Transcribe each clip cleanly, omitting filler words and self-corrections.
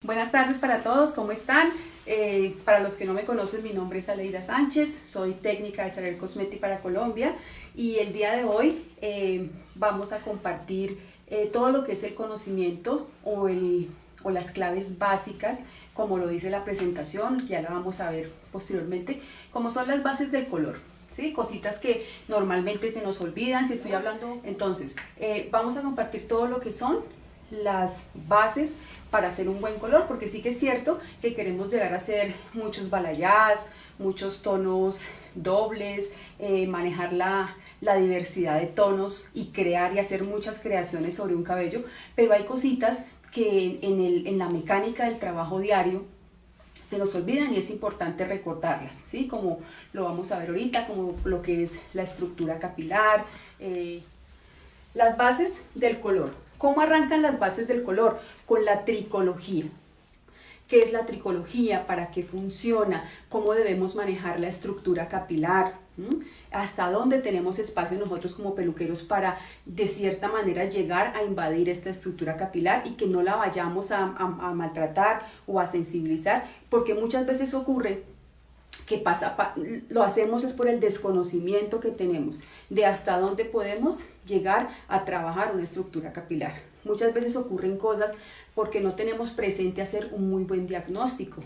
Buenas tardes para todos, ¿cómo están? Para los que no me conocen, mi nombre es Aleida Sánchez, soy técnica de Saler Cosmeti para Colombia y el día de hoy vamos a compartir todo lo que es el conocimiento o las claves básicas, como lo dice la presentación, ya la vamos a ver posteriormente, como son las bases del color. ¿Sí? Cositas que normalmente se nos olvidan si estoy hablando. Entonces, vamos a compartir todo lo que son las bases para hacer un buen color, porque sí que es cierto que queremos llegar a hacer muchos balayage, muchos tonos dobles, manejar la diversidad de tonos y crear y hacer muchas creaciones sobre un cabello, pero hay cositas que en la mecánica del trabajo diario se nos olvidan y es importante recordarlas, ¿sí? Como lo vamos a ver ahorita, como lo que es la estructura capilar, las bases del color. ¿Cómo arrancan las bases del color? Con la tricología. ¿Qué es la tricología? ¿Para qué funciona? ¿Cómo debemos manejar la estructura capilar? ¿Hasta dónde tenemos espacio nosotros como peluqueros para de cierta manera llegar a invadir esta estructura capilar y que no la vayamos a maltratar o a sensibilizar? Porque muchas veces ocurre que lo hacemos es por el desconocimiento que tenemos de hasta dónde podemos llegar a trabajar una estructura capilar. Muchas veces ocurren cosas porque no tenemos presente hacer un muy buen diagnóstico,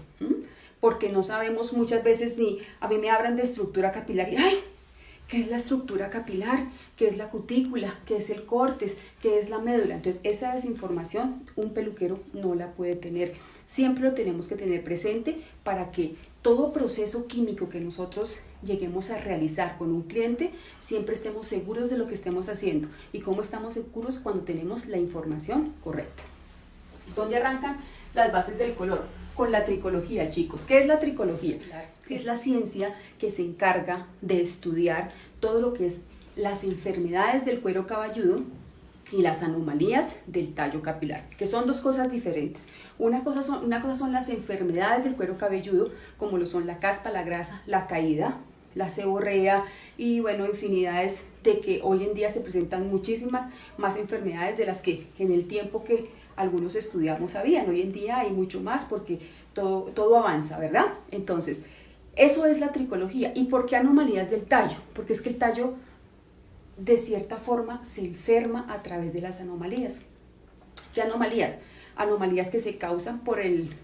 porque no sabemos muchas veces ni, a mí me hablan de estructura capilar y ¡ay! ¿Qué es la estructura capilar? ¿Qué es la cutícula? ¿Qué es el córtex? ¿Qué es la médula? Entonces esa desinformación un peluquero no la puede tener. Siempre lo tenemos que tener presente para que todo proceso químico que nosotros lleguemos a realizar con un cliente, siempre estemos seguros de lo que estemos haciendo. ¿Y cómo estamos seguros? Cuando tenemos la información correcta. ¿Dónde arrancan las bases del color? Con la tricología, chicos. ¿Qué es la tricología? Claro. Es la ciencia que se encarga de estudiar todo lo que es las enfermedades del cuero cabelludo y las anomalías del tallo capilar, que son dos cosas diferentes. Una cosa son las enfermedades del cuero cabelludo, como lo son la caspa, la grasa, la caída, la seborrea y bueno, infinidades de que hoy en día se presentan muchísimas más enfermedades de las que en el tiempo que algunos estudiamos habían. Hoy en día hay mucho más porque todo avanza, ¿verdad? Entonces, eso es la tricología. ¿Y por qué anomalías del tallo? Porque es que el tallo de cierta forma se enferma a través de las anomalías. ¿Qué anomalías? Anomalías que se causan por el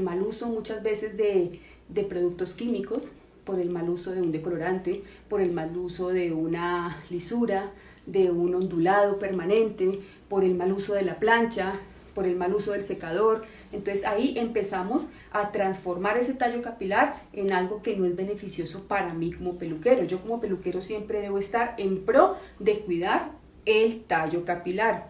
mal uso muchas veces de productos químicos, por el mal uso de un decolorante, por el mal uso de una lisura, de un ondulado permanente, por el mal uso de la plancha, por el mal uso del secador. Entonces ahí empezamos a transformar ese tallo capilar en algo que no es beneficioso para mí como peluquero. Yo como peluquero siempre debo estar en pro de cuidar el tallo capilar,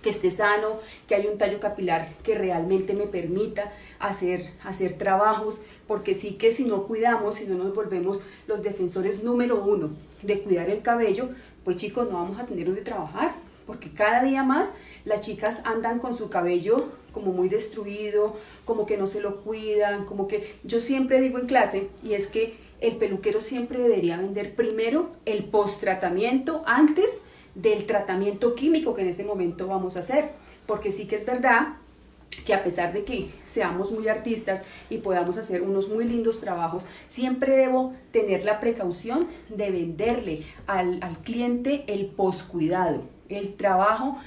que esté sano, que haya un tallo capilar que realmente me permita hacer trabajos, porque sí que si no cuidamos, si no nos volvemos los defensores número uno de cuidar el cabello, pues chicos, no vamos a tener donde trabajar, porque cada día más las chicas andan con su cabello como muy destruido, como que no se lo cuidan, como que yo siempre digo en clase, y es que el peluquero siempre debería vender primero el post-tratamiento antes del tratamiento químico que en ese momento vamos a hacer, porque sí que es verdad que a pesar de que seamos muy artistas y podamos hacer unos muy lindos trabajos, siempre debo tener la precaución de venderle al cliente el postcuidado, el trabajo,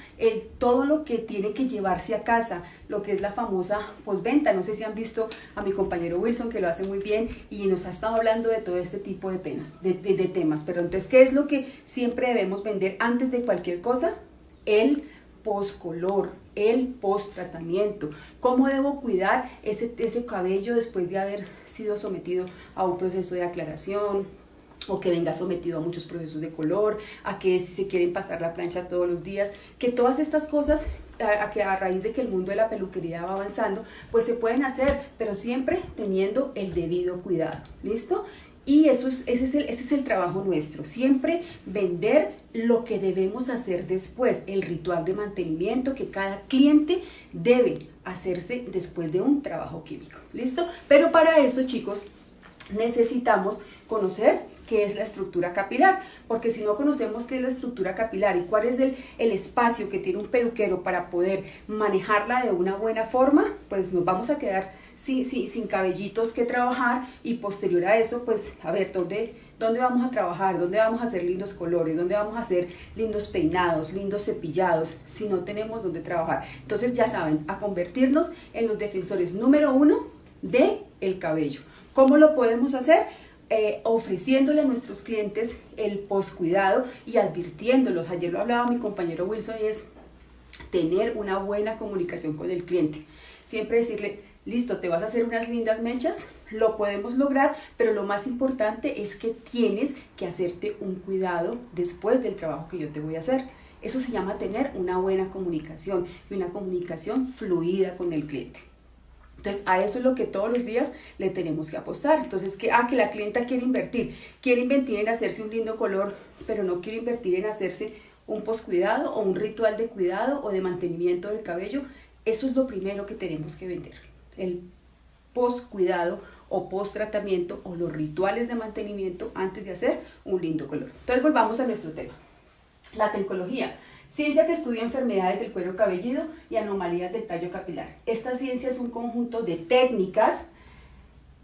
todo lo que tiene que llevarse a casa, lo que es la famosa postventa. No sé si han visto a mi compañero Wilson, que lo hace muy bien y nos ha estado hablando de todo este tipo de temas. Pero entonces, ¿qué es lo que siempre debemos vender antes de cualquier cosa? El postcolor, el post-tratamiento. ¿Cómo debo cuidar ese cabello después de haber sido sometido a un proceso de aclaración, o que venga sometido a muchos procesos de color, a que si se quieren pasar la plancha todos los días, que todas estas cosas a raíz de que el mundo de la peluquería va avanzando, pues se pueden hacer, pero siempre teniendo el debido cuidado, ¿listo? Y ese es el trabajo nuestro, siempre vender lo que debemos hacer después, el ritual de mantenimiento que cada cliente debe hacerse después de un trabajo químico, ¿listo? Pero para eso, chicos, necesitamos conocer qué es la estructura capilar, porque si no conocemos qué es la estructura capilar y cuál es el espacio que tiene un peluquero para poder manejarla de una buena forma, pues nos vamos a quedar sin cabellitos que trabajar, y posterior a eso, pues a ver, ¿dónde vamos a trabajar? ¿Dónde vamos a hacer lindos colores? ¿Dónde vamos a hacer lindos peinados, lindos cepillados, si no tenemos dónde trabajar? Entonces ya saben, a convertirnos en los defensores número 1 del cabello. ¿Cómo lo podemos hacer? Ofreciéndole a nuestros clientes el postcuidado y advirtiéndolos. Ayer lo hablaba mi compañero Wilson, y es tener una buena comunicación con el cliente. Siempre decirle, listo, te vas a hacer unas lindas mechas, lo podemos lograr, pero lo más importante es que tienes que hacerte un cuidado después del trabajo que yo te voy a hacer. Eso se llama tener una buena comunicación y una comunicación fluida con el cliente. Entonces, a eso es lo que todos los días le tenemos que apostar. Entonces, que la clienta quiere invertir en hacerse un lindo color, pero no quiere invertir en hacerse un postcuidado o un ritual de cuidado o de mantenimiento del cabello. Eso es lo primero que tenemos que vender, el postcuidado o post-tratamiento o los rituales de mantenimiento antes de hacer un lindo color. Entonces, volvamos a nuestro tema, la tricología. Ciencia que estudia enfermedades del cuero cabelludo y anomalías del tallo capilar. Esta ciencia es un conjunto de técnicas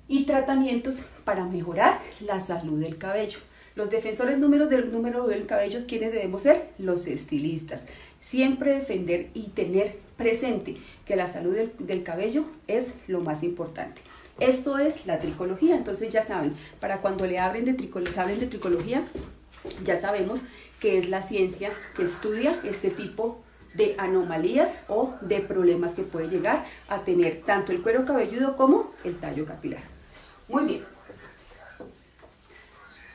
y tratamientos para mejorar la salud del cabello. Los defensores número del cabello, ¿quiénes debemos ser? Los estilistas. Siempre defender y tener presente que la salud del cabello es lo más importante. Esto es la tricología. Entonces ya saben, para cuando les hablen de tricología, ya sabemos que es la ciencia que estudia este tipo de anomalías o de problemas que puede llegar a tener tanto el cuero cabelludo como el tallo capilar. Muy bien.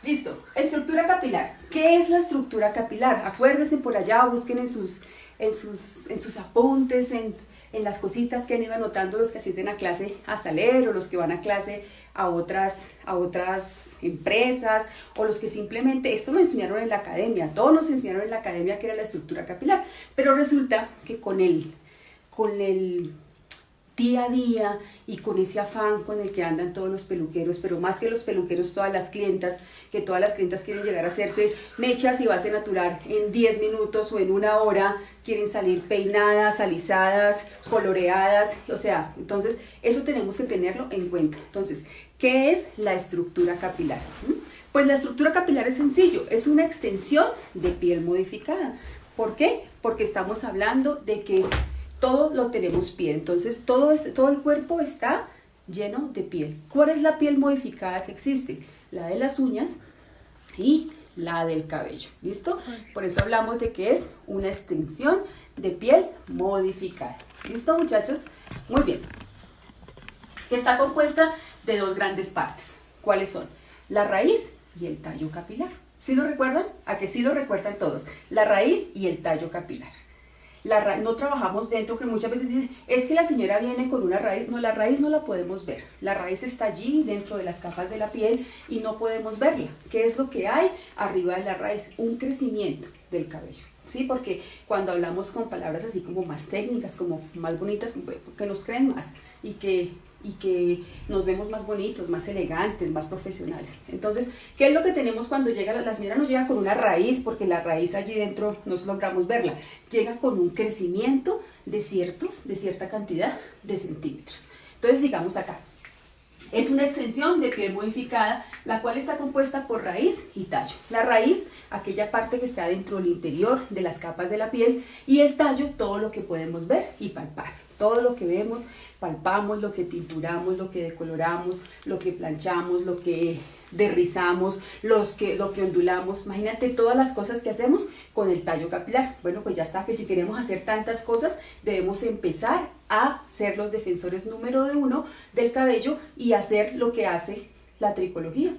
Listo. Estructura capilar. ¿Qué es la estructura capilar? Acuérdense por allá, busquen en sus apuntes, en las cositas que han ido anotando los que asisten a clase a Saler, o los que van a clase a otras empresas, o los que simplemente, esto lo enseñaron en la academia, todos nos enseñaron en la academia que era la estructura capilar, pero resulta que con el día a día y con ese afán con el que andan todos los peluqueros, pero más que los peluqueros, todas las clientas quieren llegar a hacerse mechas y base natural en 10 minutos o en 1 hora, quieren salir peinadas, alisadas, coloreadas, o sea, entonces eso tenemos que tenerlo en cuenta. Entonces, ¿qué es la estructura capilar? Pues la estructura capilar es sencillo, es una extensión de piel modificada. ¿Por qué? Porque estamos hablando de que todo lo tenemos piel, entonces todo el cuerpo está lleno de piel. ¿Cuál es la piel modificada que existe? La de las uñas y la del cabello, ¿listo? Por eso hablamos de que es una extensión de piel modificada. ¿Listo, muchachos? Muy bien. Que está compuesta de 2 grandes partes. ¿Cuáles son? La raíz y el tallo capilar. ¿Sí lo recuerdan? ¿A que sí lo recuerdan todos? La raíz y el tallo capilar. No trabajamos dentro, que muchas veces dicen, es que la señora viene con una raíz. No, la raíz no la podemos ver. La raíz está allí dentro de las capas de la piel y no podemos verla. ¿Qué es lo que hay arriba de la raíz? Un crecimiento del cabello. ¿Sí? Porque cuando hablamos con palabras así como más técnicas, como más bonitas, que nos creen más y que nos vemos más bonitos, más elegantes, más profesionales. Entonces, ¿qué es lo que tenemos cuando llega? La señora no llega con una raíz, porque la raíz allí dentro no logramos verla. Llega con un crecimiento de cierta cantidad de centímetros. Entonces, sigamos acá. Es una extensión de piel modificada, la cual está compuesta por raíz y tallo. La raíz, aquella parte que está dentro del interior de las capas de la piel, y el tallo, todo lo que podemos ver y palpar. Todo lo que vemos, palpamos, lo que tinturamos, lo que decoloramos, lo que planchamos, lo que derrizamos, lo que ondulamos. Imagínate todas las cosas que hacemos con el tallo capilar. Bueno, pues ya está, que si queremos hacer tantas cosas, debemos empezar a ser los defensores número 1 del cabello y hacer lo que hace la tricología.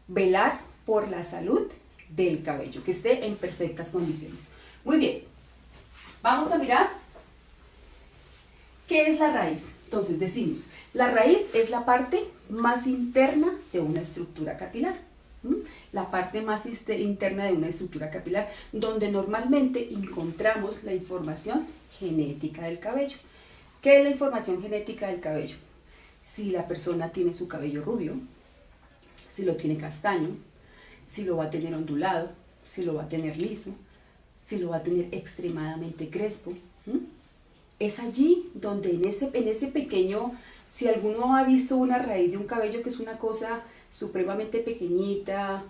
Velar por la salud del cabello, que esté en perfectas condiciones. Muy bien, vamos a mirar ¿qué es la raíz? Entonces decimos, la raíz es la parte más interna de una estructura capilar. La parte más interna de una estructura capilar, donde normalmente encontramos la información genética del cabello. ¿Qué es la información genética del cabello? Si la persona tiene su cabello rubio, si lo tiene castaño, si lo va a tener ondulado, si lo va a tener liso, si lo va a tener extremadamente crespo. Es allí donde en ese pequeño, si alguno ha visto una raíz de un cabello que es una cosa supremamente pequeñita,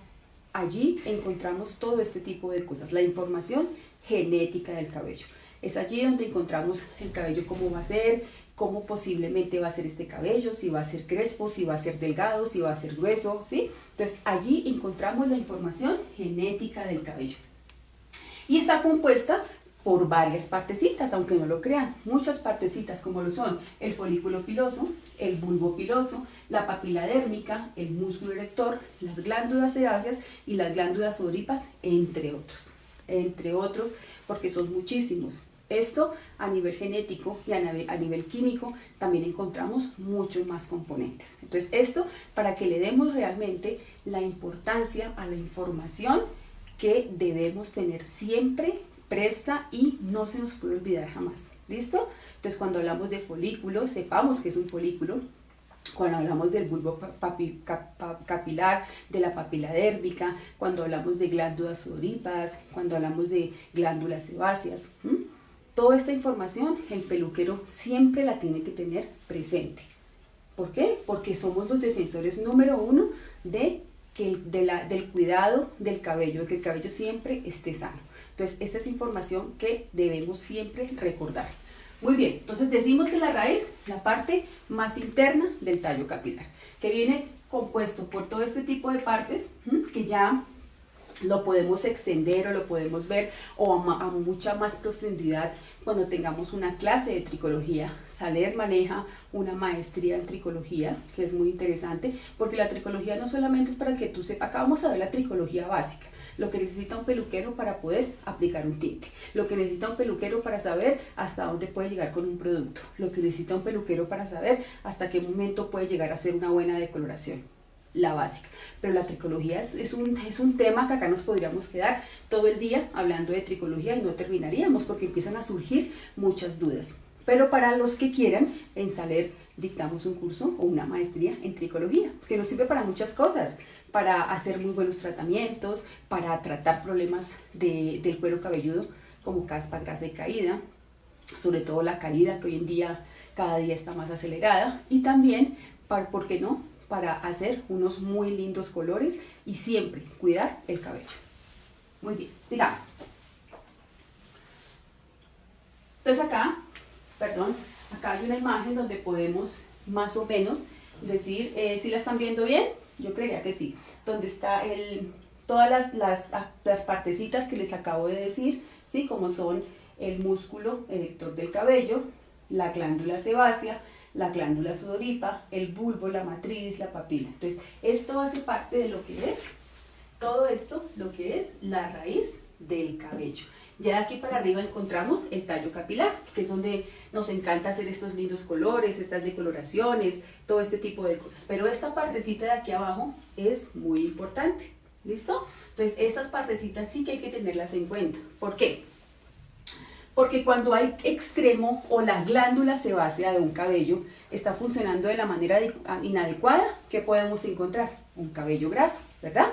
allí encontramos todo este tipo de cosas, la información genética del cabello. Es allí donde encontramos el cabello, cómo va a ser, cómo posiblemente va a ser este cabello, si va a ser crespo, si va a ser delgado, si va a ser grueso, ¿sí? Entonces allí encontramos la información genética del cabello. Y está compuesta por varias partecitas, aunque no lo crean, muchas partecitas como lo son el folículo piloso, el bulbo piloso, la papila dérmica, el músculo erector, las glándulas sebáceas y las glándulas sudoríparas, entre otros, porque son muchísimos. Esto a nivel genético y a nivel químico también encontramos muchos más componentes. Entonces esto para que le demos realmente la importancia a la información que debemos tener siempre presta y no se nos puede olvidar jamás. ¿Listo? Entonces cuando hablamos de folículo, sepamos que es un folículo. Cuando hablamos del bulbo capilar, de la papila dérmica, cuando hablamos de glándulas sudoríparas, cuando hablamos de glándulas sebáceas, toda esta información el peluquero siempre la tiene que tener presente. ¿Por qué? Porque somos los defensores número uno del cuidado del cabello, de que el cabello siempre esté sano. Entonces, esta es información que debemos siempre recordar. Muy bien, entonces decimos que la raíz, la parte más interna del tallo capilar, que viene compuesto por todo este tipo de partes que ya lo podemos extender o lo podemos ver o a mucha más profundidad cuando tengamos una clase de tricología. Saler maneja una maestría en tricología, que es muy interesante, porque la tricología no solamente es para que tú sepas, acá vamos a ver la tricología básica, lo que necesita un peluquero para poder aplicar un tinte, lo que necesita un peluquero para saber hasta dónde puede llegar con un producto, lo que necesita un peluquero para saber hasta qué momento puede llegar a hacer una buena decoloración, la básica. Pero la tricología es un tema que acá nos podríamos quedar todo el día hablando de tricología y no terminaríamos porque empiezan a surgir muchas dudas. Pero para los que quieran, en Saler dictamos un curso o una maestría en tricología, que nos sirve para muchas cosas, para hacer muy buenos tratamientos, para tratar problemas del cuero cabelludo como caspa, grasa y caída, sobre todo la caída que hoy en día cada día está más acelerada, y también, ¿por qué no?, para hacer unos muy lindos colores y siempre cuidar el cabello. Muy bien, sigamos. Entonces acá hay una imagen donde podemos más o menos decir, ¿si la están viendo bien? Yo creería que sí. Donde está todas las partecitas que les acabo de decir, ¿sí? Como son el músculo erector del cabello, la glándula sebácea, la glándula sudorípara, el bulbo, la matriz, la papila. Entonces, esto hace parte de lo que es, todo esto, lo que es la raíz del cabello. Ya de aquí para arriba encontramos el tallo capilar, que es donde nos encanta hacer estos lindos colores, estas decoloraciones, todo este tipo de cosas. Pero esta partecita de aquí abajo es muy importante, ¿listo? Entonces, estas partecitas sí que hay que tenerlas en cuenta. ¿Por qué? Porque cuando hay extremo o la glándula sebácea de un cabello está funcionando de la manera inadecuada, ¿qué podemos encontrar? Un cabello graso, ¿verdad?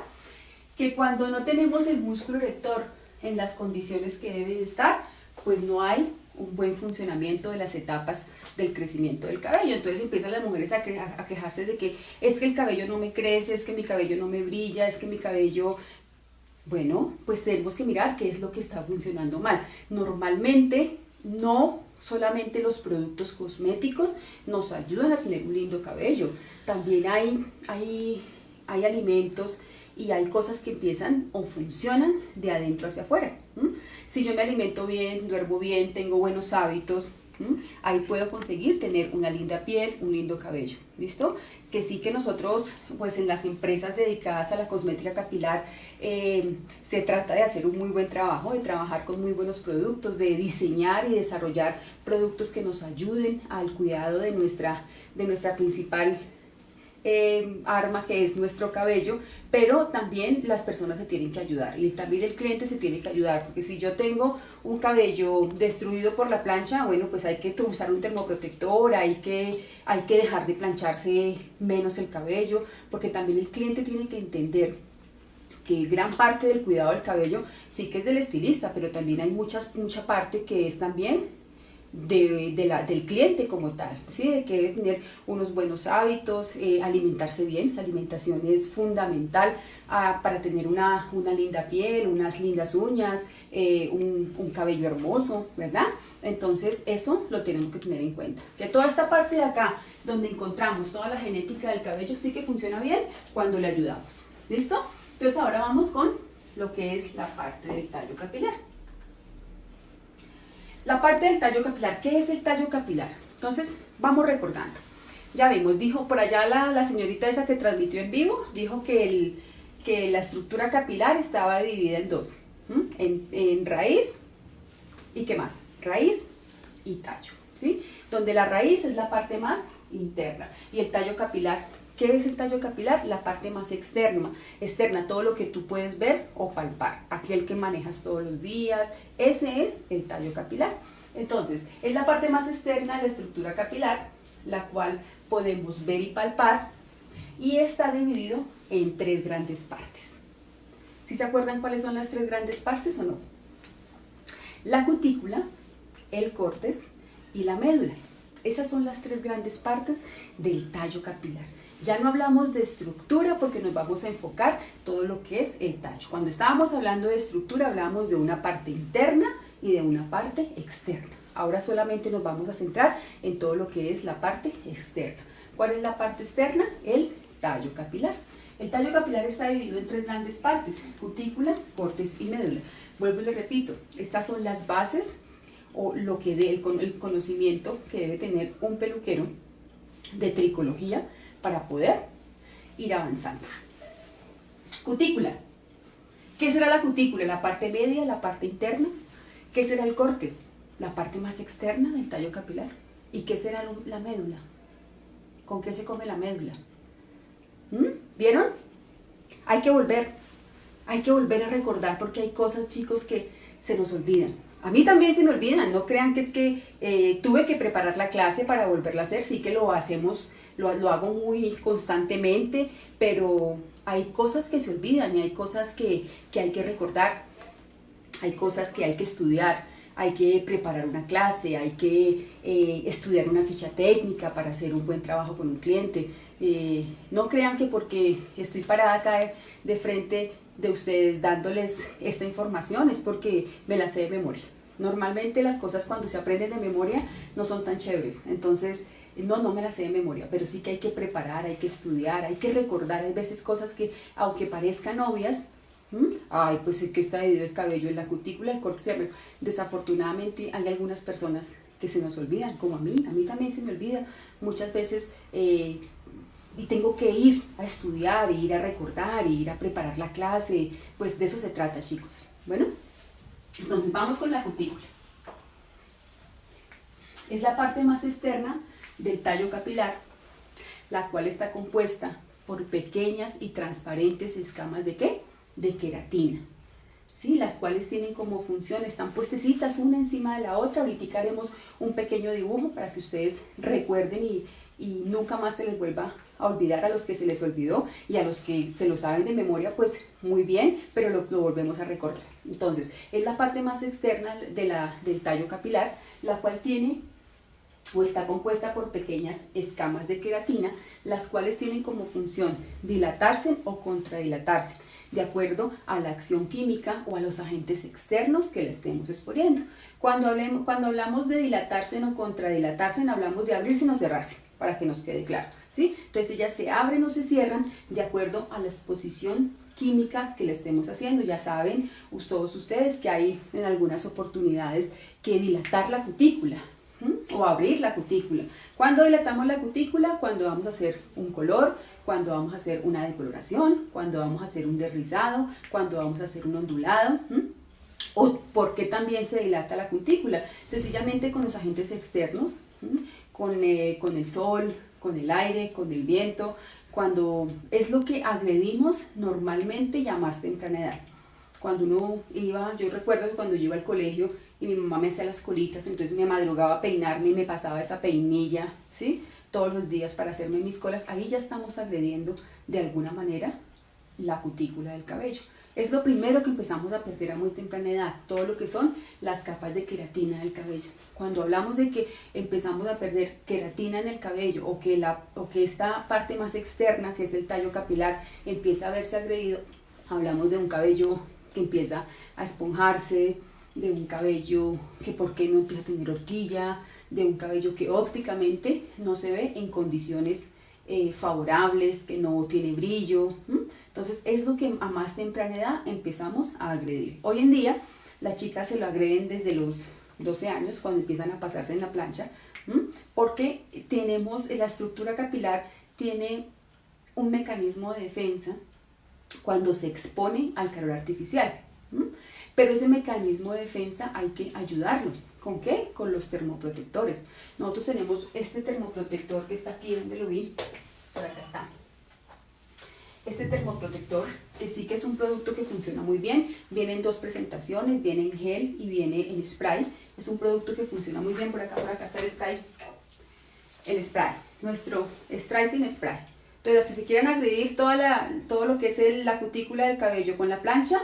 Que cuando no tenemos el músculo erector en las condiciones que debe de estar, pues no hay un buen funcionamiento de las etapas del crecimiento del cabello. Entonces empiezan las mujeres a quejarse de que es que el cabello no me crece, es que mi cabello no me brilla, es que mi cabello... Bueno, pues tenemos que mirar qué es lo que está funcionando mal. Normalmente no solamente los productos cosméticos nos ayudan a tener un lindo cabello, también hay alimentos y hay cosas que empiezan o funcionan de adentro hacia afuera. Si yo me alimento bien, duermo bien, tengo buenos hábitos, ahí puedo conseguir tener una linda piel, un lindo cabello, ¿listo? Que sí que nosotros, pues en las empresas dedicadas a la cosmética capilar, se trata de hacer un muy buen trabajo, de trabajar con muy buenos productos, de diseñar y desarrollar productos que nos ayuden al cuidado de nuestra principal arma que es nuestro cabello, pero también las personas se tienen que ayudar y también el cliente se tiene que ayudar, porque si yo tengo un cabello destruido por la plancha, bueno, pues hay que usar un termoprotector, hay que dejar de plancharse menos el cabello, porque también el cliente tiene que entender que gran parte del cuidado del cabello sí que es del estilista, pero también hay mucha parte que es también del cliente como tal, ¿sí? De que debe tener unos buenos hábitos, alimentarse bien. La alimentación es fundamental para tener una linda piel, unas lindas uñas, un cabello hermoso, ¿verdad? Entonces eso lo tenemos que tener en cuenta. Que toda esta parte de acá, donde encontramos toda la genética del cabello, sí que funciona bien cuando le ayudamos. ¿Listo? Entonces ahora vamos con lo que es la parte del tallo capilar. La parte del tallo capilar, ¿qué es el tallo capilar? Entonces, vamos recordando. Ya vimos, dijo por allá la señorita esa que transmitió en vivo, dijo que la estructura capilar estaba dividida en dos, en raíz y ¿qué más? Raíz y tallo, ¿sí? Donde la raíz es la parte más interna y el tallo capilar, ¿qué es el tallo capilar? La parte más externa, todo lo que tú puedes ver o palpar, aquel que manejas todos los días, ese es el tallo capilar. Entonces, es la parte más externa de la estructura capilar, la cual podemos ver y palpar, y está dividido en tres grandes partes. ¿Sí se acuerdan cuáles son las tres grandes partes o no? La cutícula, el córtex y la médula. Esas son las tres grandes partes del tallo capilar. Ya no hablamos de estructura porque nos vamos a enfocar todo lo que es el tallo. Cuando estábamos hablando de estructura hablábamos de una parte interna y de una parte externa. Ahora solamente nos vamos a centrar en todo lo que es la parte externa. ¿Cuál es la parte externa? El tallo capilar. El tallo capilar está dividido en tres grandes partes: cutícula, córtex y médula. Vuelvo y le repito, estas son las bases o lo que el conocimiento que debe tener un peluquero de tricología para poder ir avanzando. Cutícula. ¿Qué será la cutícula? La parte media, la parte interna. ¿Qué será el córtex? La parte más externa del tallo capilar. ¿Y qué será la médula? ¿Con qué se come la médula? ¿Vieron? Hay que volver a recordar porque hay cosas, chicos, que se nos olvidan. A mí también se me olvidan, no crean que es que tuve que preparar la clase para volverla a hacer, sí que lo hacemos, lo hago muy constantemente, pero hay cosas que se olvidan y hay cosas que hay que recordar, hay cosas que hay que estudiar, hay que preparar una clase, hay que estudiar una ficha técnica para hacer un buen trabajo con un cliente. No crean que porque estoy parada acá de frente de ustedes dándoles esta información es porque me la sé de memoria. Normalmente las cosas cuando se aprenden de memoria no son tan chéveres, entonces no me las sé de memoria, pero sí que hay que preparar, hay que estudiar, hay que recordar. Hay veces cosas que aunque parezcan obvias, ay, pues es que está dividido el cabello en la cutícula, el córtex. Desafortunadamente hay algunas personas que se nos olvidan, como a mí también se me olvida muchas veces. Y tengo que ir a estudiar, ir a recordar, ir a preparar la clase, pues de eso se trata, chicos. Bueno, entonces vamos con la cutícula. Es la parte más externa del tallo capilar, la cual está compuesta por pequeñas y transparentes escamas ¿de qué? De queratina, ¿sí? Las cuales tienen como función, están puestecitas una encima de la otra. Ahorita haremos un pequeño dibujo para que ustedes recuerden y nunca más se les vuelva a olvidar. A los que se les olvidó y a los que se lo saben de memoria, pues muy bien, pero lo volvemos a recordar. Entonces, es la parte más externa del tallo capilar, la cual tiene o está compuesta por pequeñas escamas de queratina, las cuales tienen como función dilatarse o contradilatarse, de acuerdo a la acción química o a los agentes externos que le estemos exponiendo. Cuando hablamos de dilatarse o contradilatarse, hablamos de abrirse o cerrarse, para que nos quede claro, ¿sí? Entonces ellas se abren o se cierran de acuerdo a la exposición química que le estemos haciendo. Ya saben todos ustedes que hay en algunas oportunidades que dilatar la cutícula o abrir la cutícula. ¿Cuándo dilatamos la cutícula? Cuando vamos a hacer un color, cuando vamos a hacer una decoloración, cuando vamos a hacer un desrizado, cuando vamos a hacer un ondulado. ¿O por qué también se dilata la cutícula? Sencillamente con los agentes externos, con el sol, con el aire, con el viento, cuando es lo que agredimos normalmente ya a más temprana edad. Cuando uno iba, yo recuerdo que cuando yo iba al colegio y mi mamá me hacía las colitas, entonces me madrugaba a peinarme y me pasaba esa peinilla, ¿sí? Todos los días para hacerme mis colas, ahí ya estamos agrediendo de alguna manera la cutícula del cabello. Es lo primero que empezamos a perder a muy temprana edad, todo lo que son las capas de queratina del cabello. Cuando hablamos de que empezamos a perder queratina en el cabello o que esta parte más externa, que es el tallo capilar, empieza a verse agredido, hablamos de un cabello que empieza a esponjarse, de un cabello que por qué no empieza a tener horquilla, de un cabello que ópticamente no se ve en condiciones favorables, que no tiene brillo. Entonces es lo que a más temprana edad empezamos a agredir. Hoy en día las chicas se lo agreden desde los 12 años cuando empiezan a pasarse en la plancha, porque tenemos la estructura capilar, tiene un mecanismo de defensa cuando se expone al calor artificial. Pero ese mecanismo de defensa hay que ayudarlo. ¿Con qué? Con los termoprotectores. Nosotros tenemos este termoprotector que está aquí, donde lo vi, por acá está. Este termoprotector, que sí que es un producto que funciona muy bien, viene en dos presentaciones, viene en gel y viene en spray. Es un producto que funciona muy bien, por acá está el spray. El spray, nuestro Strighting Spray. Entonces, si se quieren agredir todo lo que es la cutícula del cabello con la plancha,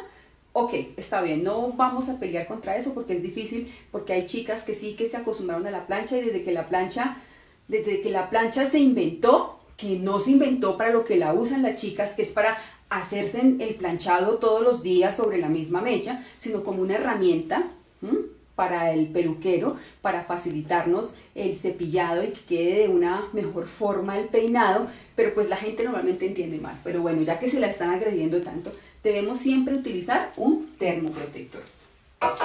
ok, está bien, no vamos a pelear contra eso porque es difícil, porque hay chicas que sí que se acostumbraron a la plancha y desde que la plancha se inventó, que no se inventó para lo que la usan las chicas, que es para hacerse el planchado todos los días sobre la misma mecha, sino como una herramienta para el peluquero, para facilitarnos el cepillado y que quede de una mejor forma el peinado, pero pues la gente normalmente entiende mal. Pero bueno, ya que se la están agrediendo tanto, debemos siempre utilizar un termoprotector.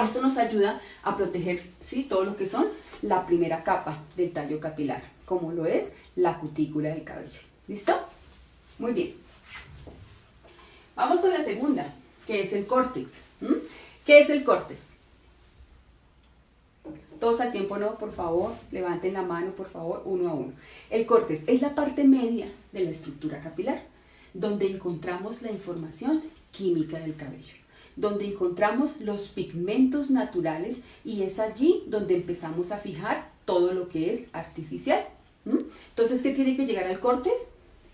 Esto nos ayuda a proteger, ¿sí?, todo lo que son la primera capa del tallo capilar, como lo es la cutícula del cabello. ¿Listo? Muy bien. Vamos con la segunda, que es el córtex. ¿Qué es el córtex? Todos al tiempo, no, por favor, levanten la mano, por favor, uno a uno. El córtex es la parte media de la estructura capilar, donde encontramos la información química del cabello, donde encontramos los pigmentos naturales y es allí donde empezamos a fijar todo lo que es artificial. Entonces, ¿qué tiene que llegar al córtex?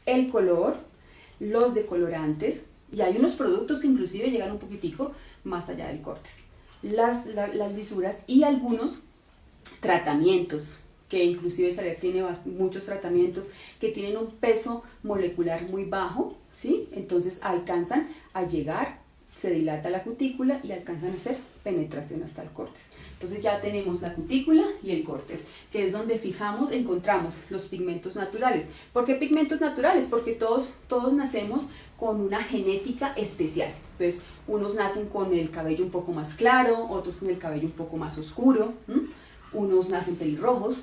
El color, los decolorantes, y hay unos productos que inclusive llegan un poquitico más allá del córtex, las lisuras y algunos tratamientos, que inclusive Saler tiene muchos tratamientos que tienen un peso molecular muy bajo, ¿sí? Entonces alcanzan a llegar, se dilata la cutícula y alcanzan a hacer penetración hasta el córtex. Entonces ya tenemos la cutícula y el córtex, que es donde encontramos los pigmentos naturales. ¿Por qué pigmentos naturales? Porque todos nacemos con una genética especial. Entonces, unos nacen con el cabello un poco más claro, otros con el cabello un poco más oscuro, unos nacen pelirrojos,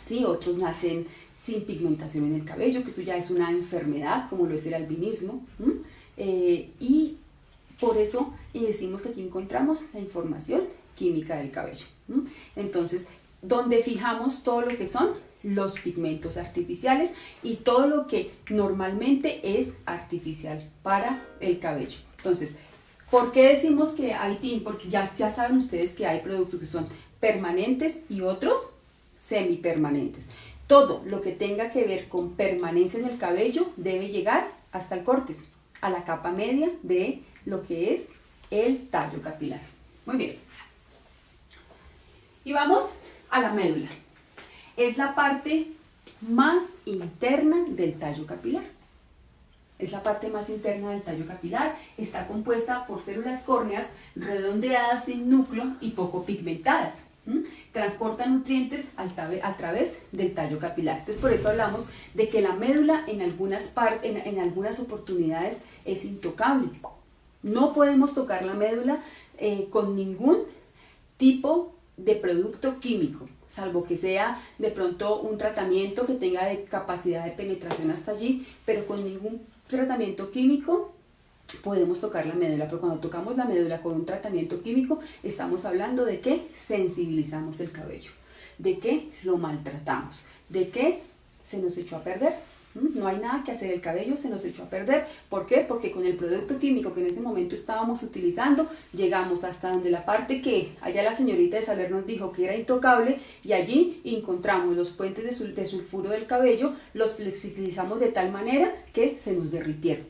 ¿sí? Otros nacen sin pigmentación en el cabello, que eso ya es una enfermedad, como lo es el albinismo, y por eso decimos que aquí encontramos la información química del cabello. Entonces, donde fijamos todo lo que son los pigmentos artificiales y todo lo que normalmente es artificial para el cabello. Entonces, ¿por qué decimos que hay tint? Porque ya saben ustedes que hay productos que son permanentes y otros semipermanentes. Todo lo que tenga que ver con permanencia en el cabello debe llegar hasta el córtex, a la capa media de lo que es el tallo capilar. Muy bien. Y vamos a la médula. Es la parte más interna del tallo capilar. Es la parte más interna del tallo capilar. Está compuesta por células córneas redondeadas sin núcleo y poco pigmentadas. Transporta nutrientes a través del tallo capilar. Entonces, por eso hablamos de que la médula en algunas oportunidades es intocable. No podemos tocar la médula con ningún tipo de producto químico, salvo que sea de pronto un tratamiento que tenga capacidad de penetración hasta allí, pero con ningún tratamiento químico podemos tocar la médula. Pero cuando tocamos la médula con un tratamiento químico, estamos hablando de que sensibilizamos el cabello, de que lo maltratamos, de que se nos echó a perder. No hay nada que hacer, el cabello se nos echó a perder. ¿Por qué? Porque con el producto químico que en ese momento estábamos utilizando, llegamos hasta donde la parte que allá la señorita de Saler nos dijo que era intocable, y allí encontramos los puentes de sulfuro del cabello, los flexibilizamos de tal manera que se nos derritieron.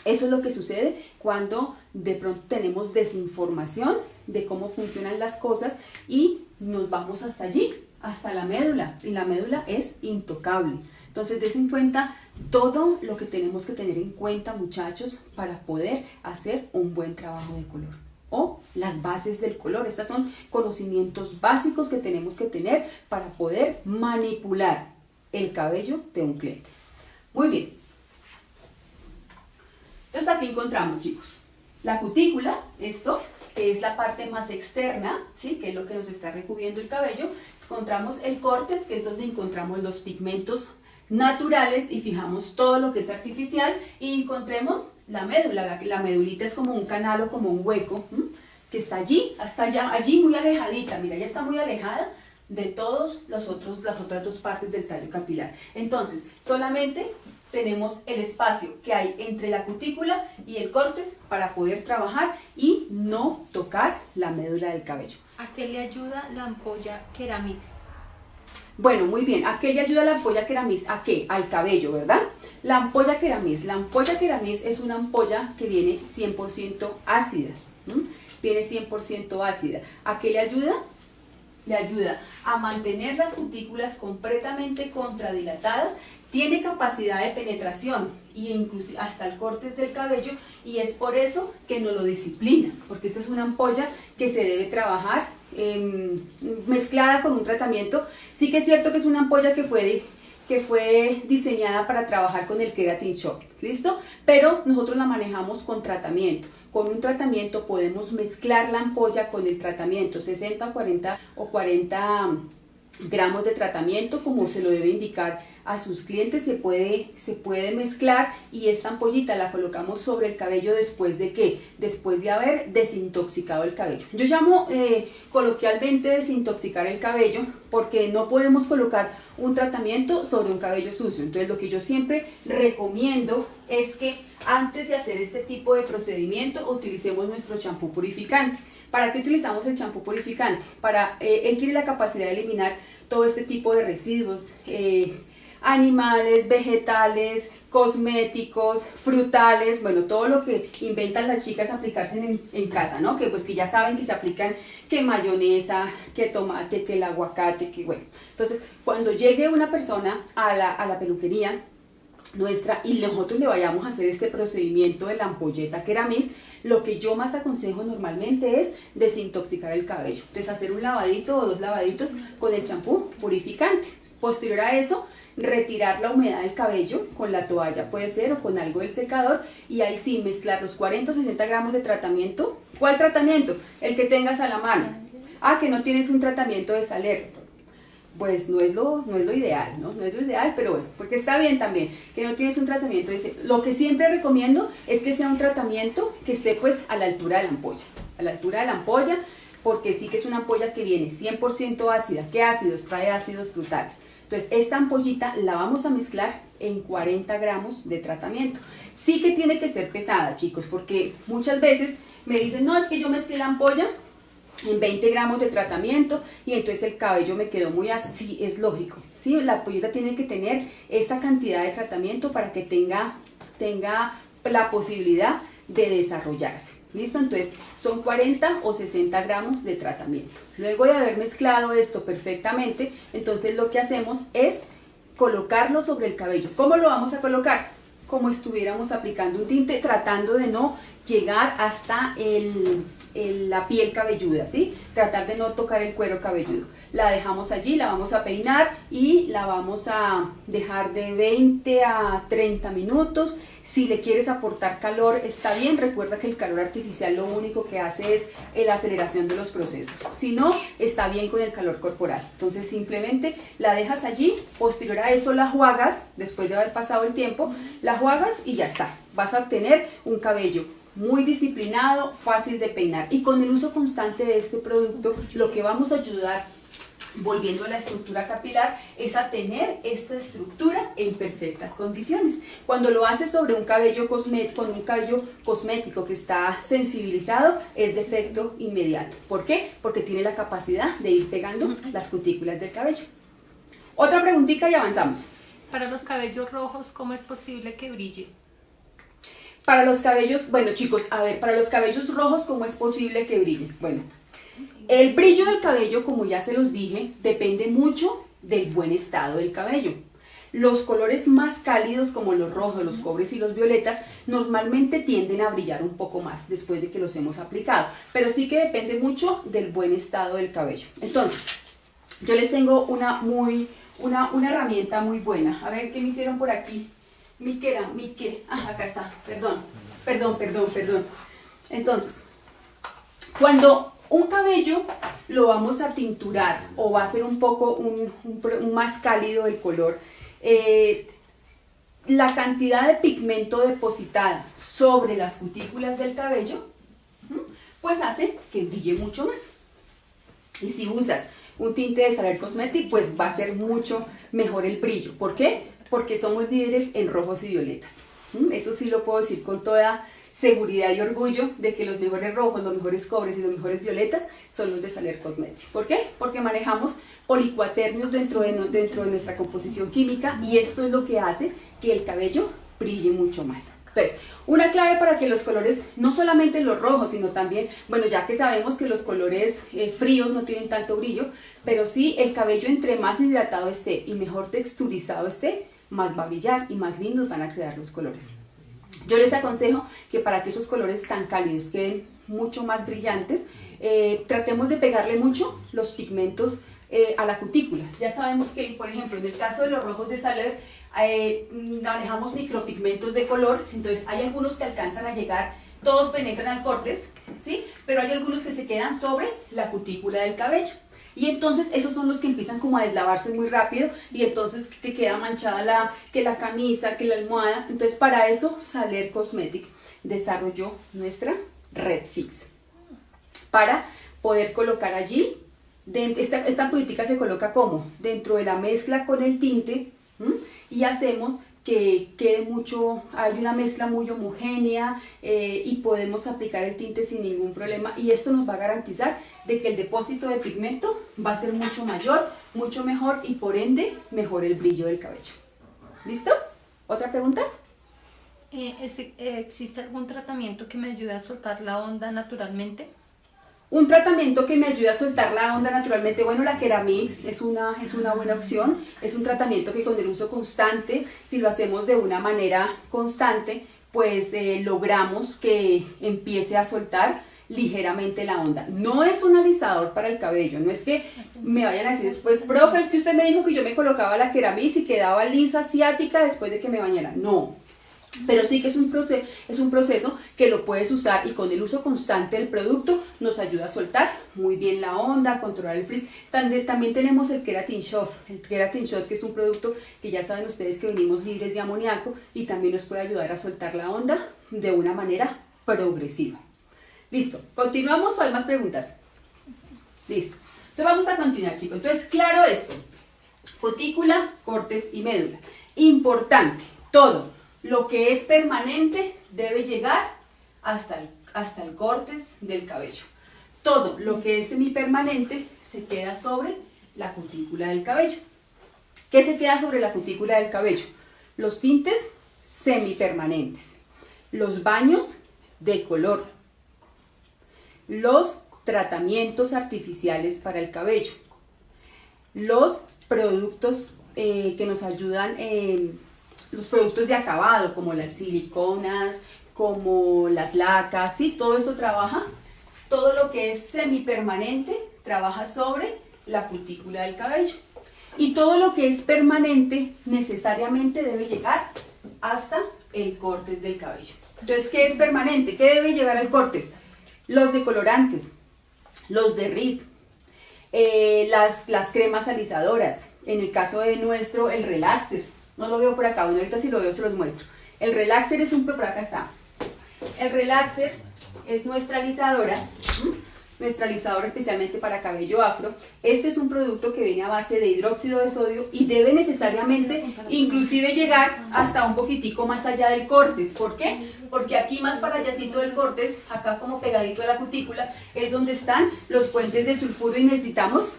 Eso es lo que sucede cuando de pronto tenemos desinformación de cómo funcionan las cosas y nos vamos hasta allí, hasta la médula, y la médula es intocable. Entonces, des en cuenta todo lo que tenemos que tener en cuenta, muchachos, para poder hacer un buen trabajo de color. O las bases del color. Estos son conocimientos básicos que tenemos que tener para poder manipular el cabello de un cliente. Muy bien. Entonces, aquí encontramos, chicos, la cutícula, esto que es la parte más externa, ¿sí? Que es lo que nos está recubriendo el cabello. Encontramos el córtex, que es donde encontramos los pigmentos naturales y fijamos todo lo que es artificial, y encontremos la médula. La medulita es como un canal o como un hueco, que está allí, hasta allá, allí muy alejadita. Mira, ya está muy alejada de todas las otras dos partes del tallo capilar. Entonces, solamente tenemos el espacio que hay entre la cutícula y el córtex para poder trabajar y no tocar la médula del cabello. ¿A qué le ayuda la ampolla Keramix? Bueno, muy bien. ¿A qué le ayuda la ampolla Keramix? ¿A qué? Al cabello, ¿verdad? La ampolla Keramix. La ampolla Keramix es una ampolla que viene 100% ácida. Viene 100% ácida. ¿A qué le ayuda? Le ayuda a mantener las cutículas completamente contradilatadas. Tiene capacidad de penetración e incluso hasta el córtex del cabello, y es por eso que nos lo disciplina, porque esta es una ampolla que se debe trabajar mezclada con un tratamiento. Sí que es cierto que es una ampolla que fue diseñada para trabajar con el Keratin Shock, ¿listo? Pero nosotros la manejamos con tratamiento. Con un tratamiento podemos mezclar la ampolla con el tratamiento, 60 o 40 gramos de tratamiento, como se lo debe indicar a sus clientes. Se puede mezclar, y esta ampollita la colocamos sobre el cabello después de ¿qué? Después de haber desintoxicado el cabello. Yo llamo coloquialmente desintoxicar el cabello, porque no podemos colocar un tratamiento sobre un cabello sucio. Entonces, lo que yo siempre recomiendo es que antes de hacer este tipo de procedimiento utilicemos nuestro champú purificante. ¿Para qué utilizamos el champú purificante? Él tiene la capacidad de eliminar todo este tipo de residuos, animales, vegetales, cosméticos, frutales, bueno, todo lo que inventan las chicas aplicarse en casa, ¿no? Que pues que ya saben que se aplican, que mayonesa, que tomate, que el aguacate, que bueno. Entonces, cuando llegue una persona a la peluquería nuestra y nosotros le vayamos a hacer este procedimiento de la ampolleta Keramix, lo que yo más aconsejo normalmente es desintoxicar el cabello. Entonces, hacer un lavadito o 2 lavaditos con el champú purificante. Posterior a eso, retirar la humedad del cabello con la toalla, puede ser, o con algo del secador, y ahí sí mezclar los 40 o 60 gramos de tratamiento. ¿Cuál tratamiento? El que tengas a la mano. Ah, que no tienes un tratamiento de Saler. Pues no es lo ideal, ¿no? No es lo ideal, pero bueno, porque está bien también que no tienes un tratamiento. Lo que siempre recomiendo es que sea un tratamiento que esté pues a la altura de la ampolla. A la altura de la ampolla, porque sí que es una ampolla que viene 100% ácida. ¿Qué ácidos? Trae ácidos frutales. Entonces, esta ampollita la vamos a mezclar en 40 gramos de tratamiento. Sí que tiene que ser pesada, chicos, porque muchas veces me dicen, no, es que yo mezclé la ampolla en 20 gramos de tratamiento y entonces el cabello me quedó muy ácido. Sí, es lógico, ¿sí? La ampollita tiene que tener esta cantidad de tratamiento para que tenga la posibilidad de desarrollarse. ¿Listo? Entonces son 40 o 60 gramos de tratamiento. Luego de haber mezclado esto perfectamente, entonces lo que hacemos es colocarlo sobre el cabello. ¿Cómo lo vamos a colocar? Como estuviéramos aplicando un tinte, tratando de no llegar hasta la piel cabelluda, ¿sí? Tratar de no tocar el cuero cabelludo. La dejamos allí, la vamos a peinar y la vamos a dejar de 20 a 30 minutos. Si le quieres aportar calor, está bien. Recuerda que el calor artificial lo único que hace es la aceleración de los procesos. Si no, está bien con el calor corporal. Entonces simplemente la dejas allí. Posterior a eso la juagas, después de haber pasado el tiempo, la juagas y ya está. Vas a obtener un cabello muy disciplinado, fácil de peinar. Y con el uso constante de este producto, lo que vamos a ayudar volviendo a la estructura capilar, es a tener esta estructura en perfectas condiciones. Cuando lo haces sobre un cabello cosmético, con un cabello cosmético que está sensibilizado, es de efecto inmediato. ¿Por qué? Porque tiene la capacidad de ir pegando las cutículas del cabello. Otra preguntita y avanzamos. Para los cabellos rojos, ¿cómo es posible que brille? Para los cabellos, bueno chicos, a ver, para los cabellos rojos, ¿cómo es posible que brille? Bueno, el brillo del cabello, como ya se los dije, depende mucho del buen estado del cabello. Los colores más cálidos, como los rojos, los cobres y los violetas, normalmente tienden a brillar un poco más después de que los hemos aplicado, pero sí que depende mucho del buen estado del cabello. Entonces, yo les tengo una herramienta muy buena. A ver, ¿qué me hicieron por aquí? Acá está, perdón. Entonces, cuando un cabello lo vamos a tinturar o va a ser un poco un más cálido el color, la cantidad de pigmento depositada sobre las cutículas del cabello, pues hace que brille mucho más. Y si usas un tinte de Saler Cosmetic, pues va a ser mucho mejor el brillo. ¿Por qué? Porque somos líderes en rojos y violetas. Eso sí lo puedo decir con toda seguridad y orgullo de que los mejores rojos, los mejores cobres y los mejores violetas son los de Saler Cosmetic. ¿Por qué? Porque manejamos policuaternios dentro de nuestra composición química y esto es lo que hace que el cabello brille mucho más. Entonces, una clave para que los colores, no solamente los rojos, sino también, bueno, ya que sabemos que los colores fríos no tienen tanto brillo, pero sí el cabello entre más hidratado esté y mejor texturizado esté, más va a brillar y más lindos van a quedar los colores. Yo les aconsejo que para que esos colores tan cálidos queden mucho más brillantes, tratemos de pegarle mucho los pigmentos a la cutícula. Ya sabemos que, por ejemplo, en el caso de los rojos de Saler, manejamos micropigmentos de color, entonces hay algunos que alcanzan a llegar, todos penetran al córtex, ¿sí? Pero hay algunos que se quedan sobre la cutícula del cabello. Y entonces esos son los que empiezan como a deslavarse muy rápido y entonces te queda manchada que la camisa, que la almohada. Entonces para eso Saler Cosmetic desarrolló nuestra Red Fix. Para poder colocar allí, esta política se coloca como dentro de la mezcla con el tinte y hacemos que quede mucho, hay una mezcla muy homogénea y podemos aplicar el tinte sin ningún problema y esto nos va a garantizar de que el depósito de pigmento va a ser mucho mayor, mucho mejor y por ende mejor el brillo del cabello. ¿Listo? ¿Otra pregunta? ¿Existe algún tratamiento que me ayude a soltar la onda naturalmente? Un tratamiento que me ayude a soltar la onda naturalmente, bueno, la Keramix es una buena opción, es un tratamiento que con el uso constante, si lo hacemos de una manera constante, pues logramos que empiece a soltar ligeramente la onda. No es un alisador para el cabello, no es que me vayan a decir después, profe, es que usted me dijo que yo me colocaba la Keramix y quedaba lisa, asiática después de que me bañara. No. Pero sí que es un proceso que lo puedes usar y con el uso constante del producto nos ayuda a soltar muy bien la onda, a controlar el frizz. También tenemos el Keratin Shot, que es un producto que ya saben ustedes que venimos libres de amoníaco y también nos puede ayudar a soltar la onda de una manera progresiva. Listo, ¿continuamos o hay más preguntas? Listo, entonces vamos a continuar, chicos. Entonces, claro esto, cutícula, cortes y médula. Importante, todo lo que es permanente debe llegar hasta el córtex del cabello. Todo lo que es semipermanente se queda sobre la cutícula del cabello. ¿Qué se queda sobre la cutícula del cabello? Los tintes semipermanentes, los baños de color, los tratamientos artificiales para el cabello, los productos que nos ayudan los productos de acabado, como las siliconas, como las lacas, ¿sí? Todo esto trabaja, todo lo que es semipermanente trabaja sobre la cutícula del cabello. Y todo lo que es permanente necesariamente debe llegar hasta el córtex del cabello. Entonces, ¿qué es permanente? ¿Qué debe llegar al córtex? Los decolorantes, los de Riz, las cremas alisadoras, en el caso de nuestro, el relaxer. No lo veo por acá, bueno, ahorita si lo veo se los muestro. El relaxer es por acá está. El relaxer es nuestra alisadora nuestra alisadora especialmente para cabello afro. Este es un producto que viene a base de hidróxido de sodio y debe necesariamente inclusive llegar hasta un poquitico más allá del córtex. ¿Por qué? Porque aquí más para allácito del córtex, acá como pegadito de la cutícula, es donde están los puentes de sulfuro y necesitamos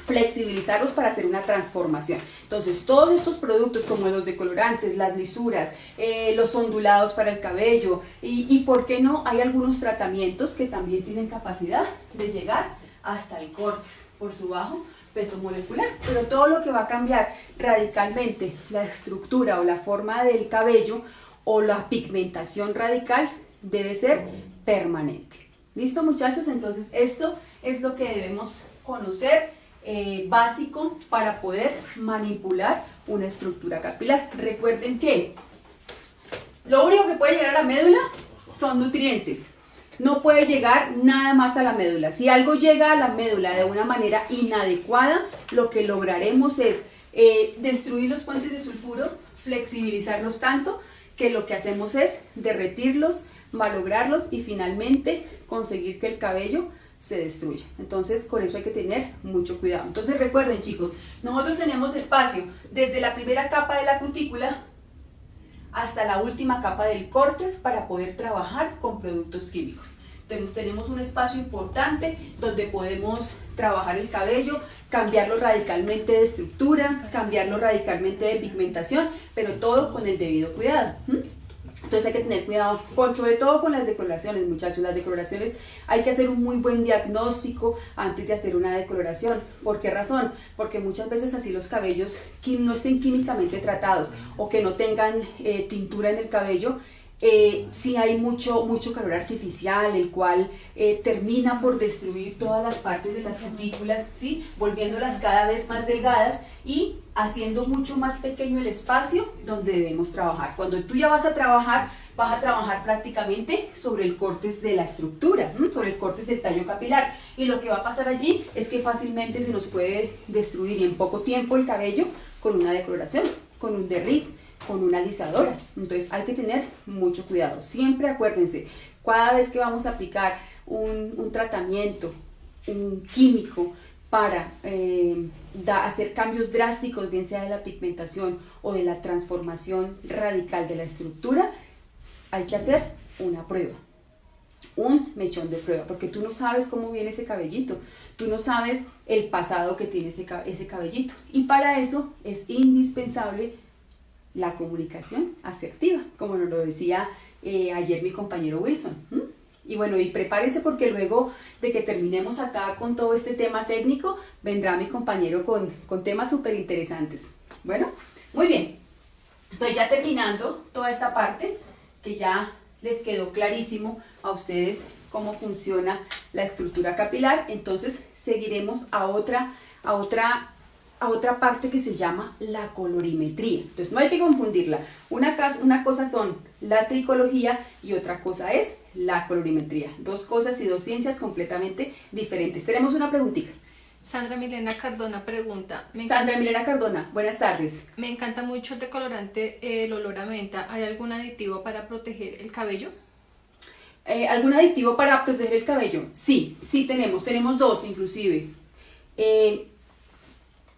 flexibilizarlos para hacer una transformación. Entonces todos estos productos como los decolorantes, las lisuras, los ondulados para el cabello y por qué no, hay algunos tratamientos que también tienen capacidad de llegar hasta el córtex por su bajo peso molecular, pero todo lo que va a cambiar radicalmente la estructura o la forma del cabello o la pigmentación radical debe ser permanente. ¿Listo, muchachos? Entonces esto es lo que debemos conocer básico para poder manipular una estructura capilar. Recuerden que lo único que puede llegar a la médula son nutrientes. No puede llegar nada más a la médula. Si algo llega a la médula de una manera inadecuada, lo que lograremos es destruir los puentes de sulfuro, flexibilizarlos tanto que lo que hacemos es derretirlos, malograrlos y finalmente conseguir que el cabello se destruye. Entonces con eso hay que tener mucho cuidado. Entonces recuerden, chicos, nosotros tenemos espacio desde la primera capa de la cutícula hasta la última capa del córtex para poder trabajar con productos químicos. Entonces tenemos un espacio importante donde podemos trabajar el cabello, cambiarlo radicalmente de estructura, cambiarlo radicalmente de pigmentación, pero todo con el debido cuidado. Entonces hay que tener cuidado, sobre todo con las decoloraciones, muchachos. Las decoloraciones hay que hacer un muy buen diagnóstico antes de hacer una decoloración. ¿Por qué razón? Porque muchas veces así los cabellos no estén químicamente tratados o que no tengan tintura en el cabello, sí hay mucho calor artificial, el cual termina por destruir todas las partes de las cutículas, ¿sí? Volviéndolas cada vez más delgadas y haciendo mucho más pequeño el espacio donde debemos trabajar. Cuando tú ya vas a trabajar prácticamente sobre el córtex de la estructura, sobre el córtex del tallo capilar, y lo que va a pasar allí es que fácilmente se nos puede destruir y en poco tiempo el cabello con una decoloración, con un derriz, con una alisadora. Entonces hay que tener mucho cuidado. Siempre acuérdense, cada vez que vamos a aplicar un tratamiento, un químico para hacer cambios drásticos, bien sea de la pigmentación o de la transformación radical de la estructura, hay que hacer una prueba, un mechón de prueba, porque tú no sabes cómo viene ese cabellito, tú no sabes el pasado que tiene ese cabellito, y para eso es indispensable la comunicación asertiva, como nos lo decía ayer mi compañero Wilson. Y bueno, y prepárese porque luego de que terminemos acá con todo este tema técnico, vendrá mi compañero con temas súper interesantes. Bueno, muy bien. Entonces ya terminando toda esta parte, que ya les quedó clarísimo a ustedes cómo funciona la estructura capilar, entonces seguiremos a otra parte que se llama la colorimetría. Entonces no hay que confundirla. Una cosa son la tricología y otra cosa es la colorimetría. Dos cosas y dos ciencias completamente diferentes. Tenemos una preguntita. Sandra Milena Cardona pregunta. Sandra Milena Cardona, buenas tardes. Me encanta mucho el decolorante, el olor a menta. ¿Hay algún aditivo para proteger el cabello? ¿Algún aditivo para proteger el cabello? Sí tenemos dos inclusive. ¿Qué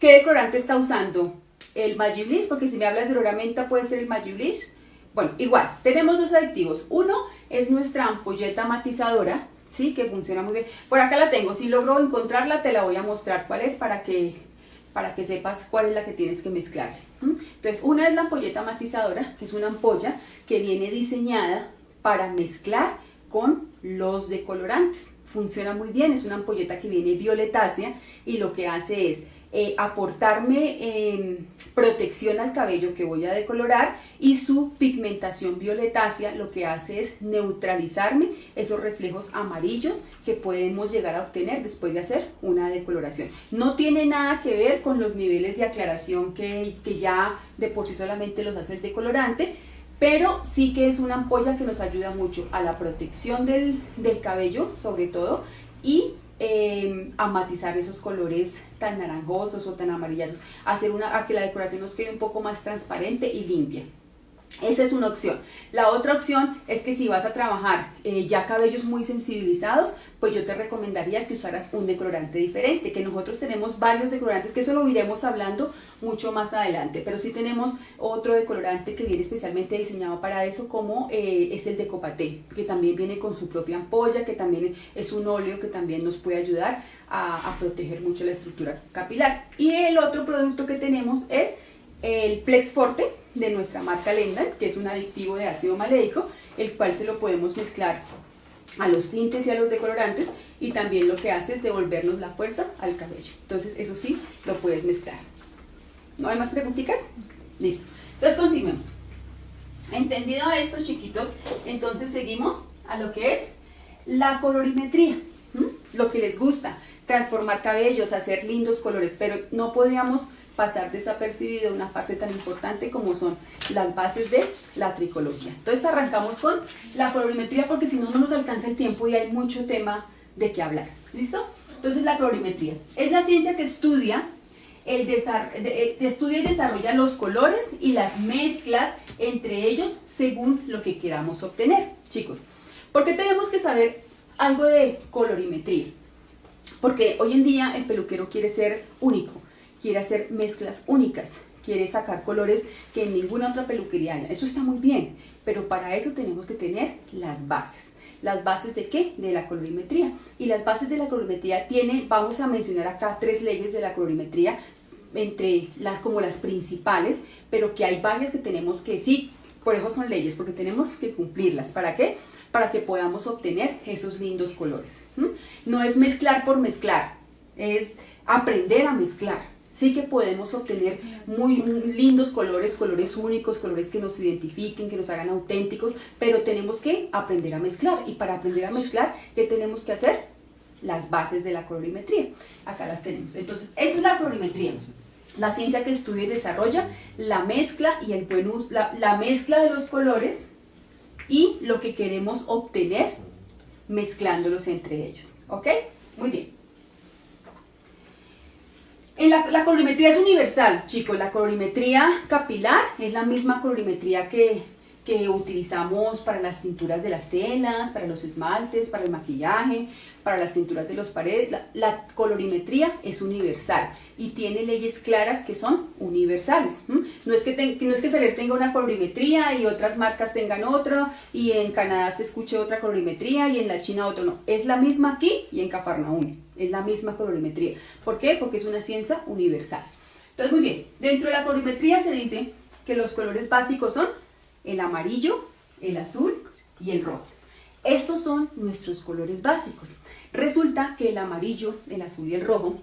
decolorante está usando? El Magibliss, porque si me hablas de olor a menta puede ser el Magibliss. Bueno, igual, tenemos dos aditivos. Uno es nuestra ampolleta matizadora, ¿sí? Que funciona muy bien. Por acá la tengo, si logro encontrarla te la voy a mostrar cuál es para que sepas cuál es la que tienes que mezclar. Entonces, una es la ampolleta matizadora, que es una ampolla que viene diseñada para mezclar con los decolorantes. Funciona muy bien, es una ampolleta que viene violetácea y lo que hace es aportarme protección al cabello que voy a decolorar, y su pigmentación violetácea lo que hace es neutralizarme esos reflejos amarillos que podemos llegar a obtener después de hacer una decoloración. No tiene nada que ver con los niveles de aclaración que ya de por sí solamente los hace el decolorante, pero sí que es una ampolla que nos ayuda mucho a la protección del cabello sobre todo, y a matizar esos colores tan naranjosos o tan amarillazos, a que la decoración nos quede un poco más transparente y limpia. Esa es una opción. La otra opción es que si vas a trabajar ya cabellos muy sensibilizados, pues yo te recomendaría que usaras un decolorante diferente, que nosotros tenemos varios decolorantes, que eso lo iremos hablando mucho más adelante, pero sí tenemos otro decolorante que viene especialmente diseñado para eso, como es el de Copaté, que también viene con su propia ampolla, que también es un óleo que también nos puede ayudar a proteger mucho la estructura capilar. Y el otro producto que tenemos es el Plex Forte de nuestra marca Lendal, que es un aditivo de ácido maleico, el cual se lo podemos mezclar a los tintes y a los decolorantes, y también lo que hace es devolvernos la fuerza al cabello. Entonces eso sí, lo puedes mezclar. ¿No hay más preguntitas? Listo. Entonces continuemos. Entendido esto, chiquitos, entonces seguimos a lo que es la colorimetría. Lo que les gusta, transformar cabellos, hacer lindos colores, pero no podíamos pasar desapercibido una parte tan importante como son las bases de la tricología. Entonces arrancamos con la colorimetría, porque si no, no nos alcanza el tiempo y hay mucho tema de qué hablar. ¿Listo? Entonces la colorimetría es la ciencia que estudia y desarrolla los colores y las mezclas entre ellos según lo que queramos obtener. Chicos, ¿por qué tenemos que saber algo de colorimetría? Porque hoy en día el peluquero quiere ser único, quiere hacer mezclas únicas, quiere sacar colores que en ninguna otra peluquería haya. Eso está muy bien, pero para eso tenemos que tener las bases. ¿Las bases de qué? De la colorimetría. Y las bases de la colorimetría vamos a mencionar acá 3 leyes de la colorimetría, como las principales, pero que hay varias que tenemos que sí, por eso son leyes, porque tenemos que cumplirlas. ¿Para qué? Para que podamos obtener esos lindos colores. No es mezclar por mezclar, es aprender a mezclar. Sí que podemos obtener muy lindos colores, colores únicos, colores que nos identifiquen, que nos hagan auténticos, pero tenemos que aprender a mezclar. Y para aprender a mezclar, ¿qué tenemos que hacer? Las bases de la colorimetría. Acá las tenemos. Entonces, eso es la colorimetría. La ciencia que estudia y desarrolla la mezcla y el buen uso, la mezcla de los colores y lo que queremos obtener mezclándolos entre ellos. ¿Ok? Muy bien. La colorimetría es universal, chicos. La colorimetría capilar es la misma colorimetría que utilizamos para las tinturas de las telas, para los esmaltes, para el maquillaje, para las tinturas de los paredes. La colorimetría es universal y tiene leyes claras que son universales. No es que Saler tenga una colorimetría y otras marcas tengan otra, y en Canadá se escuche otra colorimetría y en la China otra. No, es la misma aquí y en Cafarnaúm. Es la misma colorimetría. ¿Por qué? Porque es una ciencia universal. Entonces, muy bien, dentro de la colorimetría se dice que los colores básicos son el amarillo, el azul y el rojo. Estos son nuestros colores básicos. Resulta que el amarillo, el azul y el rojo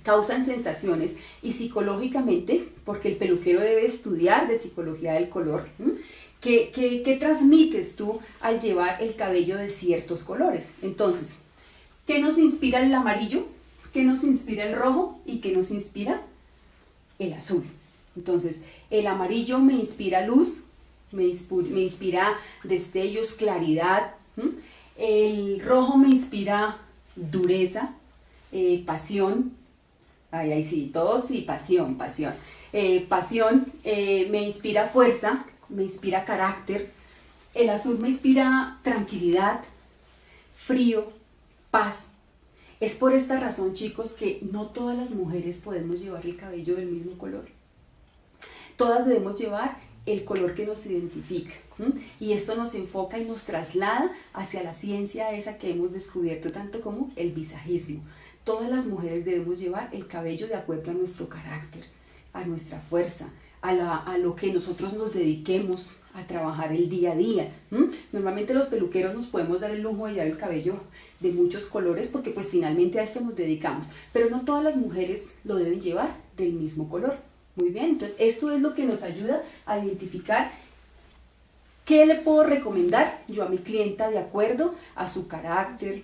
causan sensaciones, y psicológicamente, porque el peluquero debe estudiar de psicología del color, ¿qué transmites tú al llevar el cabello de ciertos colores? Entonces, ¿qué nos inspira el amarillo? ¿Qué nos inspira el rojo? ¿Y qué nos inspira el azul? Entonces, el amarillo me inspira luz, me inspira destellos, claridad. El rojo me inspira dureza, pasión. Ay, sí, todos sí, pasión. Pasión me inspira fuerza, me inspira carácter. El azul me inspira tranquilidad, frío, paz. Es por esta razón, chicos, que no todas las mujeres podemos llevar el cabello del mismo color. Todas debemos llevar el color que nos identifica, y esto nos enfoca y nos traslada hacia la ciencia esa que hemos descubierto tanto como el visajismo. Todas las mujeres debemos llevar el cabello de acuerdo a nuestro carácter, a nuestra fuerza, a lo que nosotros nos dediquemos a trabajar el día a día. Normalmente los peluqueros nos podemos dar el lujo de llevar el cabello de muchos colores porque pues finalmente a esto nos dedicamos, pero no todas las mujeres lo deben llevar del mismo color. Muy bien, entonces esto es lo que nos ayuda a identificar qué le puedo recomendar yo a mi clienta de acuerdo a su carácter,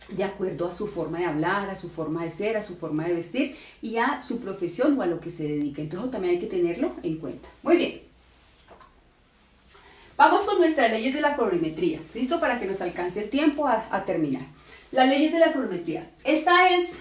de acuerdo a su forma de hablar, a su forma de ser, a su forma de vestir y a su profesión o a lo que se dedica. Entonces también hay que tenerlo en cuenta. Muy bien. Vamos con nuestras leyes de la colorimetría. ¿Listo? Para que nos alcance el tiempo a terminar. Las leyes de la colorimetría.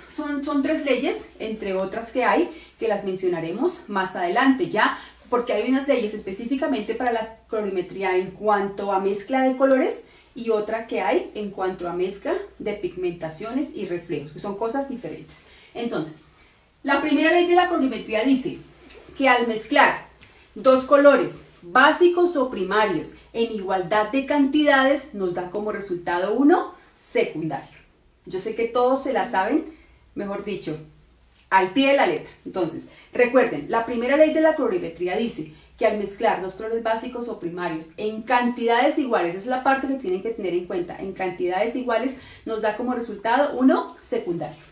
Son tres leyes, entre otras que hay, que las mencionaremos más adelante ya, porque hay unas leyes específicamente para la colorimetría en cuanto a mezcla de colores y otra que hay en cuanto a mezcla de pigmentaciones y reflejos, que son cosas diferentes. Entonces, la primera ley de la colorimetría dice que al mezclar dos colores básicos o primarios en igualdad de cantidades nos da como resultado uno secundario. Yo sé que todos se la saben, mejor dicho, al pie de la letra. Entonces, recuerden, la primera ley de la colorimetría dice que al mezclar dos colores básicos o primarios en cantidades iguales, esa es la parte que tienen que tener en cuenta, en cantidades iguales nos da como resultado uno secundario.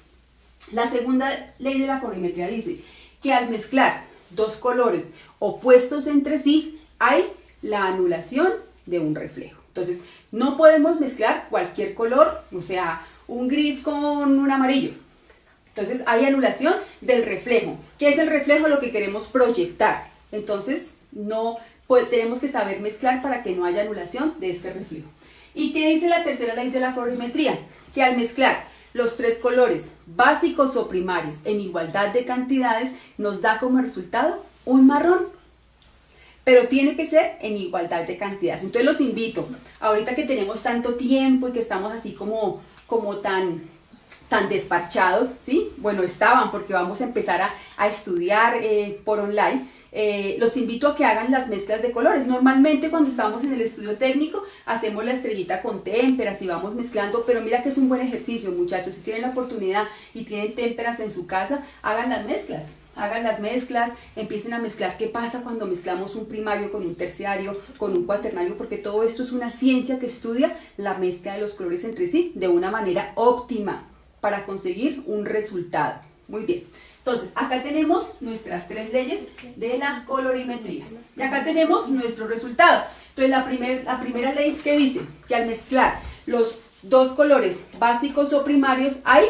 La segunda ley de la colorimetría dice que al mezclar dos colores opuestos entre sí hay la anulación de un reflejo. Entonces, no podemos mezclar cualquier color, o sea, un gris con un amarillo. Entonces hay anulación del reflejo. ¿Qué es el reflejo? Lo que queremos proyectar. Entonces tenemos que saber mezclar para que no haya anulación de este reflejo. ¿Y qué dice la tercera ley de la colorimetría? Que al mezclar los tres colores básicos o primarios en igualdad de cantidades nos da como resultado un marrón. Pero tiene que ser en igualdad de cantidades. Entonces los invito, ahorita que tenemos tanto tiempo y que estamos así como tan despachados, ¿sí? Bueno, estaban porque vamos a empezar a estudiar por online. Los invito a que hagan las mezclas de colores. Normalmente cuando estamos en el estudio técnico hacemos la estrellita con témperas y vamos mezclando, pero mira que es un buen ejercicio, muchachos. Si tienen la oportunidad y tienen témperas en su casa, hagan las mezclas. Hagan las mezclas, empiecen a mezclar qué pasa cuando mezclamos un primario con un terciario, con un cuaternario, porque todo esto es una ciencia que estudia la mezcla de los colores entre sí de una manera óptima para conseguir un resultado. Muy bien, entonces acá tenemos nuestras tres leyes de la colorimetría y acá tenemos nuestro resultado. Entonces la primera ley que dice que al mezclar los dos colores básicos o primarios hay,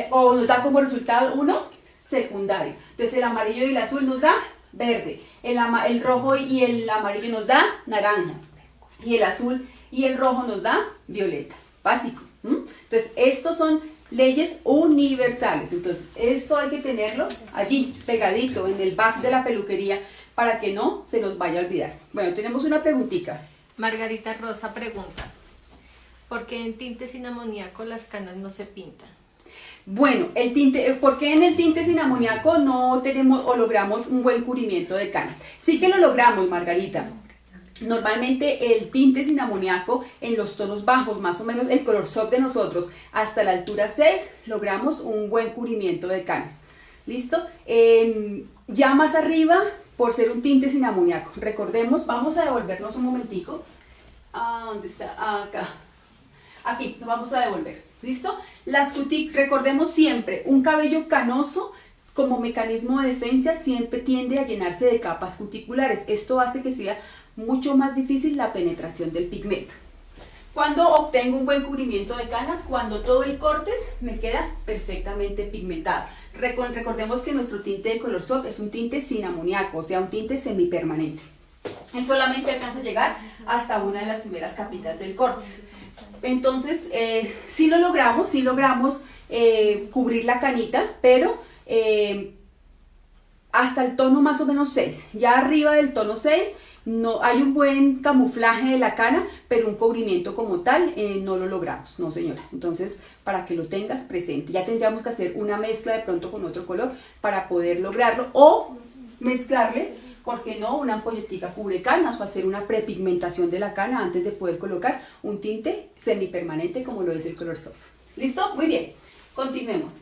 o nos da como resultado uno secundario. Entonces el amarillo y el azul nos da verde, el rojo y el amarillo nos da naranja y el azul y el rojo nos da violeta, básico. Entonces estos son leyes universales. Entonces esto hay que tenerlo allí pegadito en el box de la peluquería para que no se nos vaya a olvidar. Bueno, tenemos una preguntita. Margarita Rosa pregunta, ¿por qué en tinte sin amoníaco las canas no se pintan? Bueno, ¿por qué en el tinte sin amoníaco no tenemos o logramos un buen cubrimiento de canas? Sí que lo logramos, Margarita. Normalmente el tinte sin amoníaco en los tonos bajos, más o menos el color soft de nosotros, hasta la altura 6, logramos un buen cubrimiento de canas. ¿Listo? Ya más arriba, por ser un tinte sin amoníaco, recordemos, vamos a devolvernos un momentico. ¿Dónde está? Acá. Aquí, nos vamos a devolver. ¿Listo? Recordemos siempre, un cabello canoso como mecanismo de defensa siempre tiende a llenarse de capas cuticulares. Esto hace que sea mucho más difícil la penetración del pigmento. Cuando obtengo un buen cubrimiento de canas, cuando todo el corte me queda perfectamente pigmentado. Recordemos que nuestro tinte de color soft es un tinte sin amoníaco, o sea, un tinte semipermanente. Él solamente alcanza a llegar hasta una de las primeras capitas del corte. Entonces, sí logramos cubrir la canita, pero hasta el tono más o menos 6. Ya arriba del tono 6 no hay un buen camuflaje de la cana, pero un cubrimiento como tal no lo logramos, no señora. Entonces, para que lo tengas presente, ya tendríamos que hacer una mezcla de pronto con otro color para poder lograrlo, o mezclarle, ¿por qué no?, una ampolletica cubre canas o hacer una prepigmentación de la cana antes de poder colocar un tinte semipermanente como lo es el color soft. ¿Listo? Muy bien, continuemos.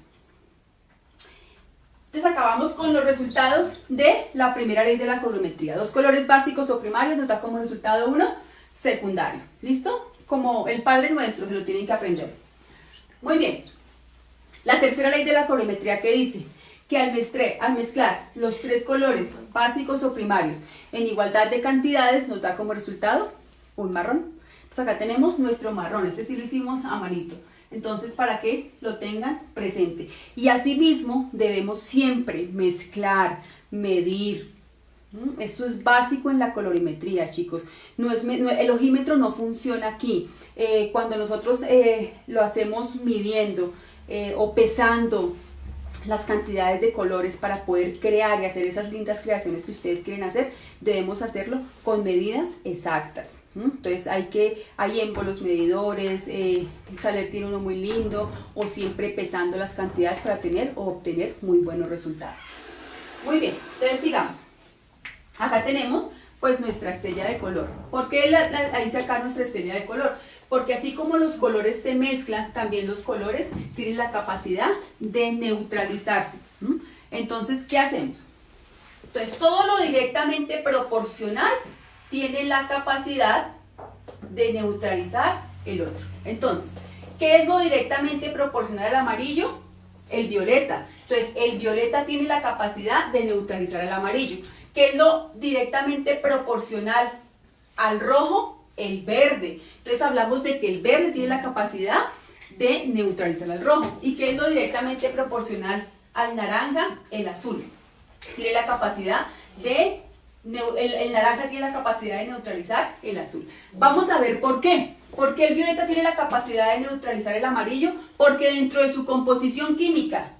Entonces acabamos con los resultados de la primera ley de la colorimetría. Dos colores básicos o primarios nos da como resultado uno secundario. ¿Listo? Como el Padre Nuestro, se lo tienen que aprender. Muy bien. La tercera ley de la colorimetría, que dice que al mezclar los tres colores básicos o primarios en igualdad de cantidades nos da como resultado un marrón. Entonces acá tenemos nuestro marrón, este sí lo hicimos a manito. Entonces, para que lo tengan presente. Y asimismo debemos siempre mezclar, medir, Esto es básico en la colorimetría, chicos. El ojímetro no funciona aquí. Cuando nosotros lo hacemos midiendo o pesando las cantidades de colores para poder crear y hacer esas lindas creaciones que ustedes quieren hacer, debemos hacerlo con medidas exactas. Entonces hay émbolos medidores, Saler tiene uno muy lindo, o siempre pesando las cantidades para tener o obtener muy buenos resultados. Muy bien, entonces sigamos. Acá tenemos pues nuestra estrella de color. ¿Por qué ahí sacar nuestra estrella de color? Porque así como los colores se mezclan, también los colores tienen la capacidad de neutralizarse. Entonces, ¿qué hacemos? Entonces, todo lo directamente proporcional tiene la capacidad de neutralizar el otro. Entonces, ¿qué es lo directamente proporcional al amarillo? El violeta. Entonces, el violeta tiene la capacidad de neutralizar el amarillo. ¿Qué es lo directamente proporcional al rojo? El verde. Entonces hablamos de que el verde tiene la capacidad de neutralizar al rojo. ¿Y qué es lo directamente proporcional al naranja? El azul. Tiene la capacidad de... El naranja tiene la capacidad de neutralizar el azul. Vamos a ver por qué. ¿Por qué el violeta tiene la capacidad de neutralizar el amarillo? Porque dentro de su composición química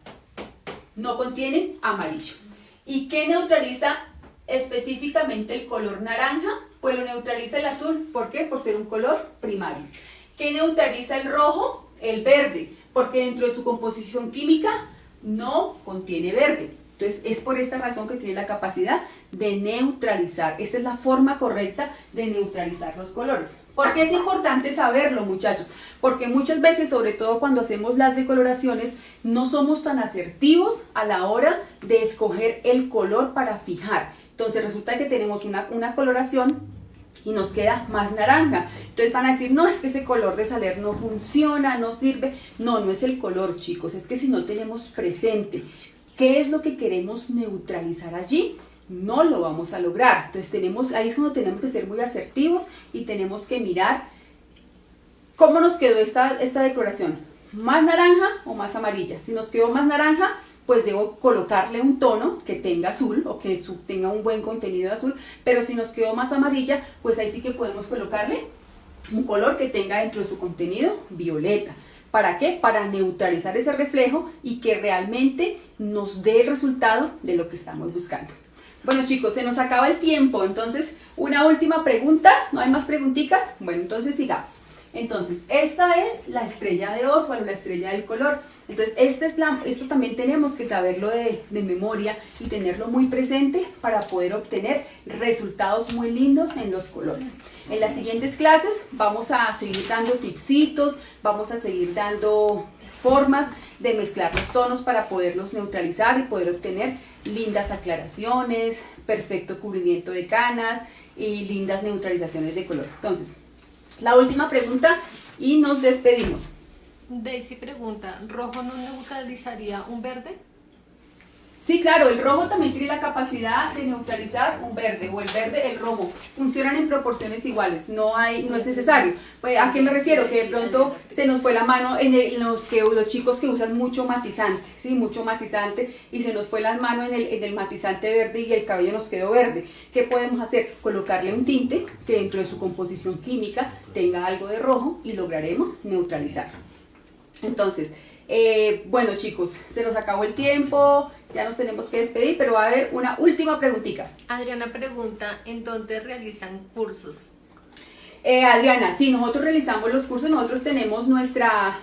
no contiene amarillo. ¿Y qué neutraliza específicamente el color naranja? Pues lo neutraliza el azul. ¿Por qué? Por ser un color primario. ¿Qué neutraliza el rojo? El verde. Porque dentro de su composición química no contiene verde. Entonces es por esta razón que tiene la capacidad de neutralizar. Esta es la forma correcta de neutralizar los colores. ¿Por qué es importante saberlo, muchachos? Porque muchas veces, sobre todo cuando hacemos las decoloraciones, no somos tan asertivos a la hora de escoger el color para fijar. Entonces resulta que tenemos una coloración y nos queda más naranja. Entonces van a decir, no, es que ese color de Saler no funciona, no sirve. No, no es el color, chicos, es que si no tenemos presente qué es lo que queremos neutralizar allí, no lo vamos a lograr. Entonces ahí es cuando tenemos que ser muy asertivos y tenemos que mirar cómo nos quedó esta decoloración. ¿Más naranja o más amarilla? Si nos quedó más naranja, pues debo colocarle un tono que tenga azul o que tenga un buen contenido de azul, pero si nos quedó más amarilla, pues ahí sí que podemos colocarle un color que tenga dentro de su contenido violeta. ¿Para qué? Para neutralizar ese reflejo y que realmente nos dé el resultado de lo que estamos buscando. Bueno, chicos, se nos acaba el tiempo, entonces una última pregunta. ¿No hay más preguntitas? Bueno, entonces sigamos. Entonces, esta es la estrella de Oswald, la estrella del color. Entonces, esto también tenemos que saberlo de memoria y tenerlo muy presente para poder obtener resultados muy lindos en los colores. En las siguientes clases vamos a seguir dando tipsitos, vamos a seguir dando formas de mezclar los tonos para poderlos neutralizar y poder obtener lindas aclaraciones, perfecto cubrimiento de canas y lindas neutralizaciones de color. Entonces, la última pregunta y nos despedimos. Daisy pregunta, ¿rojo no neutralizaría un verde? Sí, claro, el rojo también tiene la capacidad de neutralizar un verde, o el verde, el rojo. Funcionan en proporciones iguales, no es necesario. Pues, ¿a qué me refiero? Que de pronto se nos fue la mano en los chicos que usan mucho matizante, ¿sí? Mucho matizante, y se nos fue la mano en el matizante verde y el cabello nos quedó verde. ¿Qué podemos hacer? Colocarle un tinte que dentro de su composición química tenga algo de rojo y lograremos neutralizarlo. Entonces, bueno, chicos, se nos acabó el tiempo, ya nos tenemos que despedir, pero va a haber una última preguntita. Adriana pregunta, ¿en dónde realizan cursos? Adriana, sí, nosotros realizamos los cursos, nosotros tenemos nuestra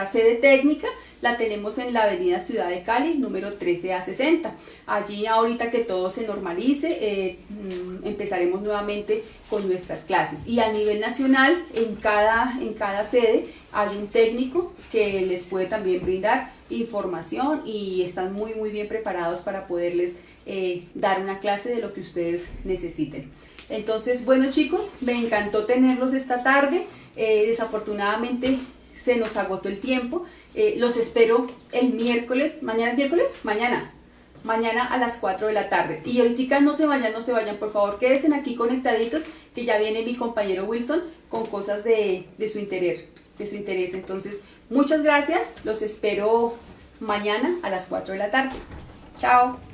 sede técnica, la tenemos en la avenida Ciudad de Cali, número 13A60. Allí ahorita que todo se normalice, empezaremos nuevamente con nuestras clases. Y a nivel nacional, en cada sede hay un técnico que les puede también brindar información y están muy bien preparados para poderles dar una clase de lo que ustedes necesiten. Entonces, bueno, chicos, me encantó tenerlos esta tarde. Desafortunadamente se nos agotó el tiempo. Los espero el miércoles. ¿Mañana es miércoles? Mañana a las 4 de la tarde. Y ahorita no se vayan, por favor, quédense aquí conectaditos, que ya viene mi compañero Wilson con cosas de su interés. Entonces, muchas gracias. Los espero mañana a las 4 de la tarde. Chao.